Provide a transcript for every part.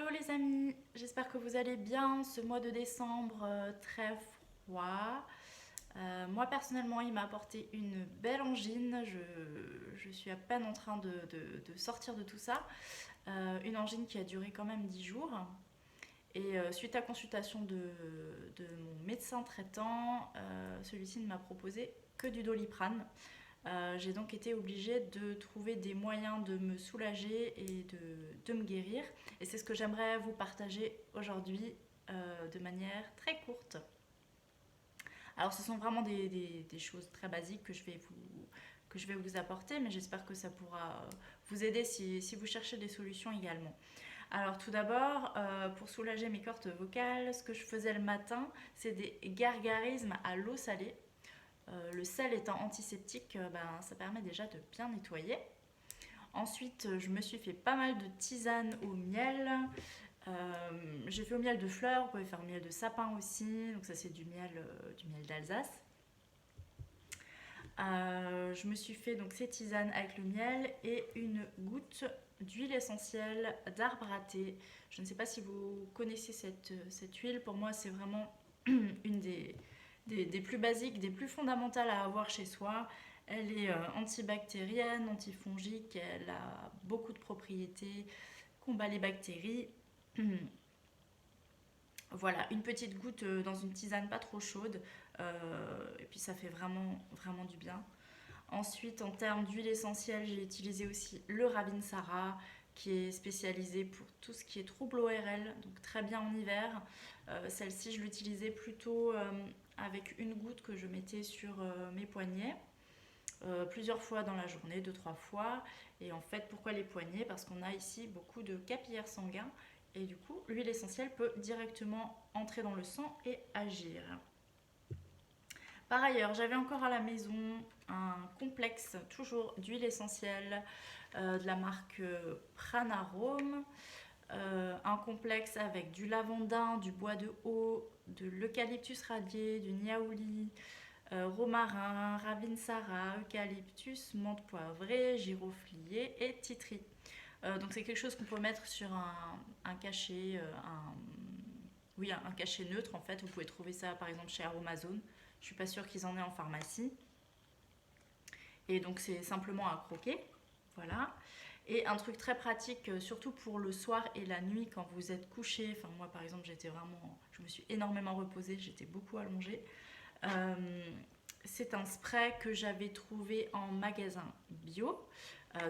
Hello les amis, j'espère que vous allez bien ce mois de décembre très froid. Moi personnellement il m'a apporté une belle angine, je suis à peine en train de sortir de tout ça. Une angine qui a duré quand même 10 jours. Et suite à consultation de mon médecin traitant, celui-ci ne m'a proposé que du Doliprane. J'ai donc été obligée de trouver des moyens de me soulager et de me guérir. Et c'est ce que j'aimerais vous partager aujourd'hui de manière très courte. Alors ce sont vraiment des choses très basiques que je vais vous apporter, mais j'espère que ça pourra vous aider si vous cherchez des solutions également. Alors tout d'abord, pour soulager mes cordes vocales, ce que je faisais le matin, c'est des gargarismes à l'eau salée. Le sel étant antiseptique, ça permet déjà de bien nettoyer. Ensuite, je me suis fait pas mal de tisanes au miel. J'ai fait au miel de fleurs, vous pouvez faire au miel de sapin aussi. Donc ça c'est du miel d'Alsace. Je me suis fait donc ces tisanes avec le miel et une goutte d'huile essentielle d'arbre à thé. Je ne sais pas si vous connaissez cette huile. Pour moi, c'est vraiment une des plus basiques, des plus fondamentales à avoir chez soi. Elle est antibactérienne, antifongique, elle a beaucoup de propriétés, combat les bactéries. Voilà, une petite goutte dans une tisane pas trop chaude, et puis ça fait vraiment, vraiment du bien. Ensuite, en termes d'huile essentielle, j'ai utilisé aussi le Ravinsara, qui est spécialisé pour tout ce qui est trouble ORL, donc très bien en hiver. Celle-ci, je l'utilisais plutôt avec une goutte que je mettais sur mes poignets, plusieurs fois dans la journée, 2-3 fois. Et en fait, pourquoi les poignets? Parce qu'on a ici beaucoup de capillaires sanguins, et du coup, l'huile essentielle peut directement entrer dans le sang et agir. Par ailleurs, j'avais encore à la maison un complexe, toujours d'huile essentielle, de la marque Pranarome. Un complexe avec du lavandin, du bois de haut, de l'eucalyptus radié, du niaouli, romarin, ravinsara, eucalyptus, menthe poivrée, giroflier et titri. Donc c'est quelque chose qu'on peut mettre sur un cachet, un cachet neutre en fait. Vous pouvez trouver ça par exemple chez Aromazone. Je suis pas sûre qu'ils en aient en pharmacie. Et donc c'est simplement à croquer. Voilà. Et un truc très pratique, surtout pour le soir et la nuit quand vous êtes couché. Enfin moi par exemple je me suis énormément reposée, j'étais beaucoup allongée. C'est un spray que j'avais trouvé en magasin bio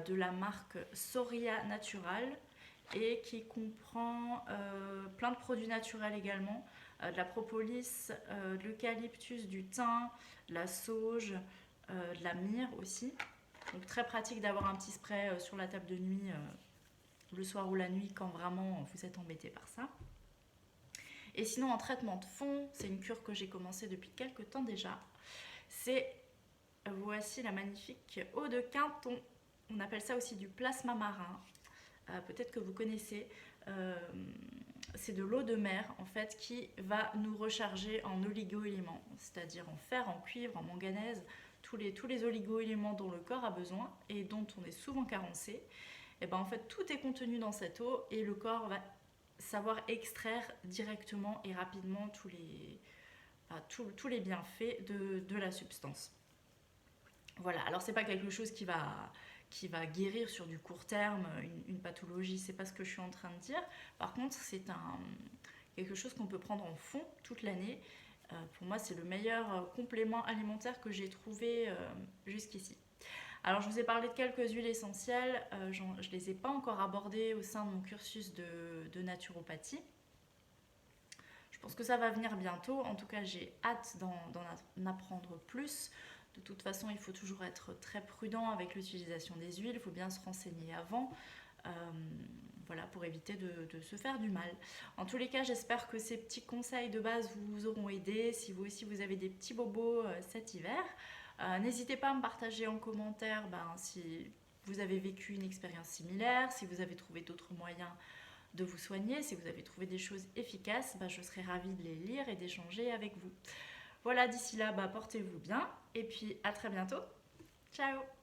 de la marque Soria Natural et qui comprend plein de produits naturels également, de la propolis, de l'eucalyptus, du thym, de la sauge, de la myrrhe aussi. Donc très pratique d'avoir un petit spray sur la table de nuit le soir ou la nuit quand vraiment vous êtes embêté par ça. Et sinon en traitement de fond, c'est une cure que j'ai commencé depuis quelques temps déjà. Voici la magnifique eau de Quinton. On appelle ça aussi du plasma marin. Peut-être que vous connaissez. C'est de l'eau de mer en fait qui va nous recharger en oligo-éléments, c'est-à-dire en fer, en cuivre, en manganèse, tous les oligo-éléments dont le corps a besoin et dont on est souvent carencé. Et ben en fait tout est contenu dans cette eau et le corps va savoir extraire directement et rapidement tous les bienfaits de la substance. Voilà, alors c'est pas quelque chose qui va guérir sur du court terme une pathologie, c'est pas ce que je suis en train de dire. Par contre, c'est quelque chose qu'on peut prendre en fond toute l'année. Pour moi, c'est le meilleur complément alimentaire que j'ai trouvé jusqu'ici. Alors, je vous ai parlé de quelques huiles essentielles, je ne les ai pas encore abordées au sein de mon cursus de naturopathie. Je pense que ça va venir bientôt, en tout cas j'ai hâte d'en apprendre plus. De toute façon, il faut toujours être très prudent avec l'utilisation des huiles, il faut bien se renseigner avant, voilà, pour éviter de se faire du mal. En tous les cas, j'espère que ces petits conseils de base vous auront aidé. Si vous aussi vous avez des petits bobos cet hiver, n'hésitez pas à me partager en commentaire si vous avez vécu une expérience similaire, si vous avez trouvé d'autres moyens de vous soigner, si vous avez trouvé des choses efficaces, je serai ravie de les lire et d'échanger avec vous. Voilà, d'ici là, portez-vous bien et puis à très bientôt. Ciao!